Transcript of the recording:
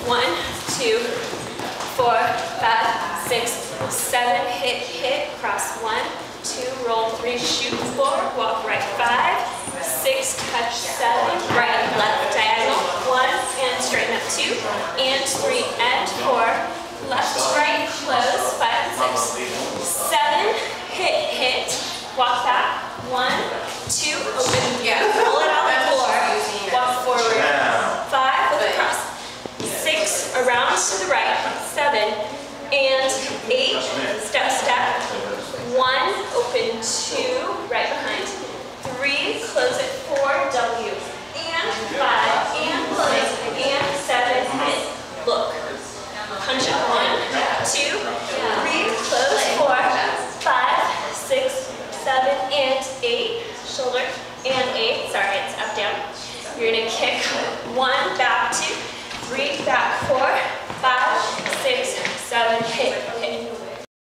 1, 2, 4, 5, 6, 7, hit, cross 1, 2, roll 3, shoot 4, walk right 5, 6, touch 7, right and left diagonal, 1, and straighten up 2, and 3, and 4, left, right, close, 5 and 6, 7, hit, walk back, 1, 2, open, roll it out the floor, walk forward, 5 with a cross, 6, around to the right, 7, and 8, step, 1, open 2, right behind, 3, close it, 4, W, and 5, and close, and 7, hit, look, punch it, 1, 2, 3, close, 4, 5, 6, 7, and 8, shoulder, and 8, sorry, it's up, down. You're gonna kick 1, back 2, 3, back 4, 5, 6, 7, hit.